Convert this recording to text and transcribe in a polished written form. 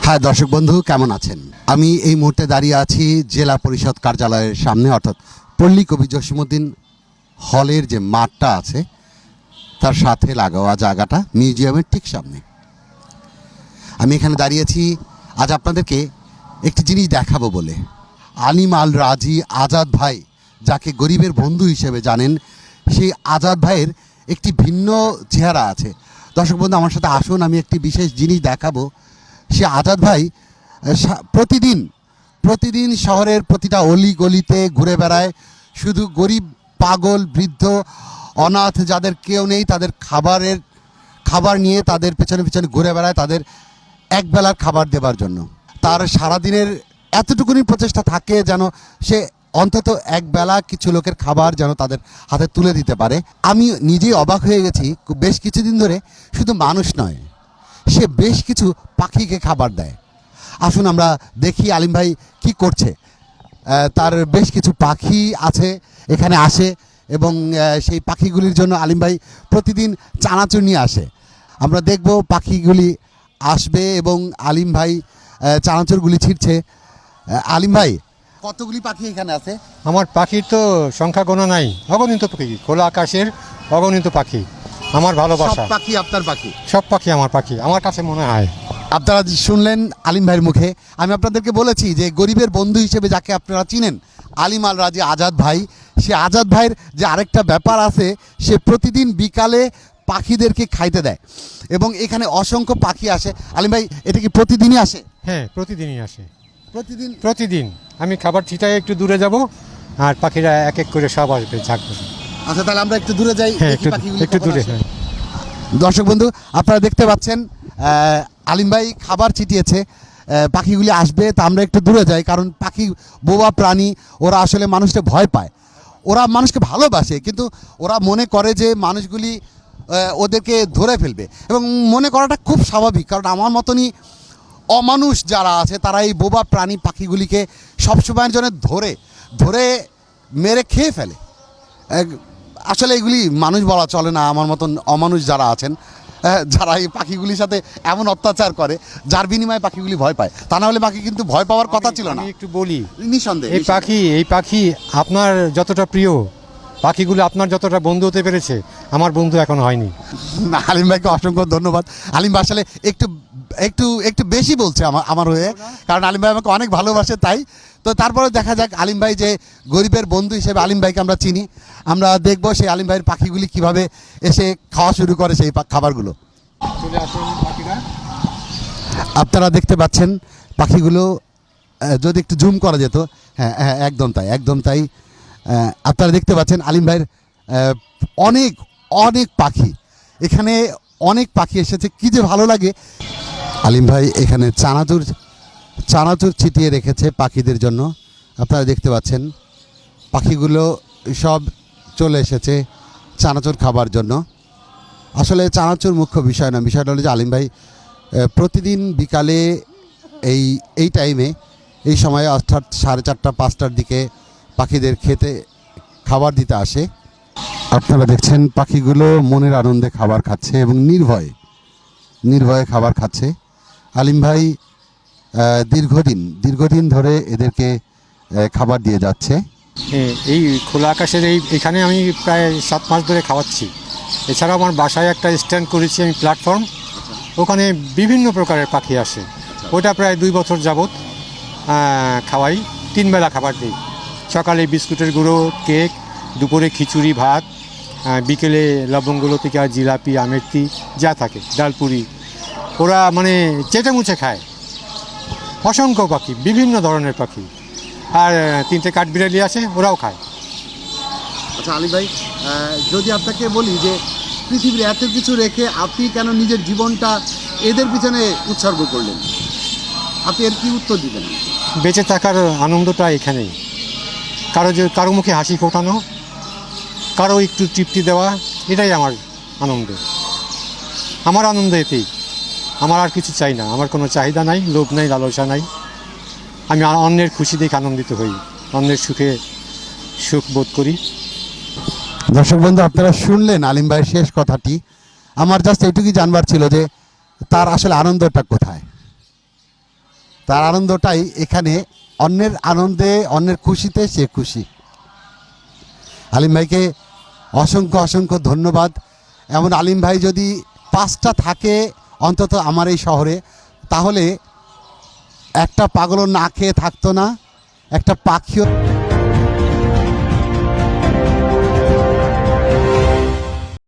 হ্যাঁ দর্শক বন্ধু, কেমন আছেন? আমি এই মুহূর্তে দাঁড়িয়ে আছি জেলা পরিষদ কার্যালয়ের সামনে, অর্থাৎ পল্লী কবি জসিমউদ্দিন হলের যে মাঠটা আছে তার সাথে লাগোয়া জায়গাটা, মিউজিয়ামের ঠিক সামনে। আমি এখানে দাঁড়িয়েছি আজ আপনাদেরকে একটি জিনিস দেখাবো বলে। আলিম আল রাজি আজাদ ভাই, যাকে গরিবের বন্ধু হিসেবে জানেন, সেই আজাদ ভাইয়ের একটি ভিন্ন চেহারা আছে। দর্শক বন্ধু, আমার সাথে আসুন, আমি একটি বিশেষ জিনিস দেখাবো। সে আজাদ ভাই প্রতিদিন শহরের প্রতিটা অলি গলিতে ঘুরে বেড়ায়, শুধু গরিব, পাগল, বৃদ্ধ, অনাথ যাদের কেউ নেই তাদের খাবার নিয়ে তাদের পেছনে পেছনে ঘুরে বেড়ায়, তাদের একবেলার খাবার দেবার জন্য। তার সারাদিনের এতটুকুনি প্রচেষ্টা থাকে যেন সে অন্তত একবেলা কিছু লোকের খাবার যেন তাদের হাতে তুলে দিতে পারে। আমি নিজেই অবাক হয়ে গেছি, বেশ কিছুদিন ধরে শুধু মানুষ নয়, সে বেশ কিছু পাখিকে খাবার দেয়। আসুন আমরা দেখি আলিম ভাই কি করছে। তার বেশ কিছু পাখি আছে, এখানে আসে এবং সেই পাখিগুলির জন্য আলিম ভাই প্রতিদিন চানাচুর নিয়ে আসে। আমরা দেখব পাখিগুলি আসবে এবং আলিম ভাই চানাচুরগুলি ছিটছে। আলিম ভাই, কতগুলি পাখি এখানে আছে? আমার পাখির তো সংখ্যা গোনা নাই, অগণিত পাখি, খোলা আকাশের অগণিত পাখি। আমার ভালোবাসা। সব পাখি আপনার পাখি? সব পাখি আমার পাখি, আমার কাছে মনে হয়। আপনারা শুনলেন আলিম ভাইয়ের মুখে। আমি আপনাদেরকে বলেছি যে গরিবের বন্ধু হিসেবে যাকে আপনারা চিনেন, আলিম আল রাজি আজাদ ভাই, সে আজাদ ভাইয়ের যে আরেকটা ব্যাপার আছে, সে প্রতিদিন বিকালে পাখিদেরকে খাইতে দেয় এবং এখানে অসংখ্য পাখি আসে। আলিম ভাই, এটা কি প্রতিদিনই আসে? হ্যাঁ, প্রতিদিনই আসে। প্রতিদিন আমি খাবার ছিটায় একটু দূরে যাব আর পাখিরা এক এক করে সব আসবে, ঝাঁকবে। আচ্ছা, তাহলে আমরা একটু দূরে যাই। হ্যাঁ, একটু দূরে। হ্যাঁ দর্শক বন্ধু, আপনারা দেখতে পাচ্ছেন আলিম ভাই খাবার ছিটিয়েছে, পাখিগুলি আসবে, তা আমরা একটু দূরে যাই। কারণ পাখি বোবা প্রাণী, ওরা আসলে মানুষকে ভয় পায়, ওরা মানুষকে ভালোবাসে, কিন্তু ওরা মনে করে যে মানুষগুলি ওদেরকে ধরে ফেলবে, এবং মনে করাটা খুব স্বাভাবিক। কারণ আমার মতনই অমানুষ যারা আছে তারা এই বোবা প্রাণী পাখিগুলিকে সবসময়ের জন্য ধরে মেরে খেয়ে ফেলে। আসলে এগুলি মানুষ বলা চলে না, আমার মতন অমানুষ যারা আছেন, যারা এই পাখিগুলির সাথে এমন অত্যাচার করে যার বিনিময়ে পাখিগুলি ভয় পায়। তা না হলে পাখি কিন্তু ভয় পাওয়ার কথা ছিল না। আমি একটু বলি, নিঃসন্দেহে এই পাখি আপনার যতটা প্রিয়, পাখিগুলো আপনার যতটা বন্ধু হতে পেরেছে, আমার বন্ধু এখন হয়নি। না, আলিম ভাইকে অসংখ্য ধন্যবাদ। আলিম ভাই আসলে একটু বেশি বলছে আমার হয়ে, কারণ আলিম ভাই আমাকে অনেক ভালোবাসে, তাই তো। তারপরে দেখা যাক আলিম ভাই যে গরিবের বন্ধু হিসেবে আলিম ভাইকে আমরা চিনি, আমরা দেখবো সেই আলিম ভাইয়ের পাখিগুলি কিভাবে এসে খাওয়া শুরু করে সেই খাবারগুলো। চলে আসুন পাখিরা। আপনারা দেখতে পাচ্ছেন পাখিগুলো, যদি একটু জুম করা যেত। হ্যাঁ হ্যাঁ, একদম তাই। আপনারা দেখতে পাচ্ছেন আলিম ভাইয়ের অনেক পাখি, এখানে অনেক পাখি এসেছে, কি যে ভালো লাগে। আলিম ভাই এখানে চানাচুর ছিটিয়ে রেখেছে পাখিদের জন্য। আপনারা দেখতে পাচ্ছেন পাখিগুলো সব চলে এসেছে চানাচুর খাবার জন্য। আসলে চানাচুর মুখ্য বিষয় না, বিষয়টা হলো যে আলিম ভাই প্রতিদিন বিকালে এই টাইমে, এই সময়ে অর্থাৎ 4:30 5টার দিকে পাখিদের খাবার দিতে আসে। আপনারা দেখছেন পাখিগুলো মনের আনন্দে খাবার খাচ্ছে এবং নির্ভয়ে খাবার খাচ্ছে। আলিম ভাই দীর্ঘদিন ধরে এদেরকে খাবার দিয়ে যাচ্ছে। এই খোলা আকাশের এখানে আমি প্রায় 7 মাস ধরে খাওয়াচ্ছি। এছাড়াও আমার বাসায় একটা স্ট্যান্ড করেছি আমি, প্ল্যাটফর্ম, ওখানে বিভিন্ন প্রকারের পাখি আসে। ওটা প্রায় 2 বছর যাবৎ খাওয়াই, 3 বেলা খাবার দিই। সকালে বিস্কুটের গুঁড়ো, কেক, দুপুরে খিচুড়ি ভাত, বিকেলে লবঙ্গলতিকা, জিলাপি, আমেরতি যা থাকে, ডালপুরি। ওরা মানে চেটে মুছে খায়। অসংখ্য পাখি, বিভিন্ন ধরনের পাখি, আর 3টে কাঠবিড়ালি আছে, ওরাও খায়। আচ্ছা আলী ভাই, যদি আপনাকে বলি যে পৃথিবীর এত কিছু রেখে আপনি কেন নিজের জীবনটা এদের পিছনে উৎসর্গ করলেন, আপনি এর কি উত্তর দিবেন? বেঁচে থাকার আনন্দটা এখানেই। কারো মুখে হাসি ফোটানো, কারো একটু তৃপ্তি দেওয়া, এটাই আমার আনন্দ। আমার আনন্দ এতেই, আমার আর কিছু চাই না। আমার কোনো চাহিদা নাই, লোভ নাই, লালসা নাই। আমি অন্যের খুশি দেখে আনন্দিত হই, অন্যের সুখ বোধ করি। দর্শক বন্ধু, আপনারা শুনলেন আলিম ভাইয়ের শেষ কথাটি। আমার জাস্ট এইটুকুই জানবার ছিল যে তার আসলে আনন্দটা কোথায়। তার আনন্দটাই এখানে, অন্যের আনন্দে অন্যের খুশিতে সে খুশি। আলিম ভাইকে অসংখ্য অসংখ্য ধন্যবাদ। এমন আলিম ভাই যদি 5টা থাকে অন্তত আমার এই শহরে, তাহলে একটা পাগলও না খেয়ে থাকতো না, একটা পাখিও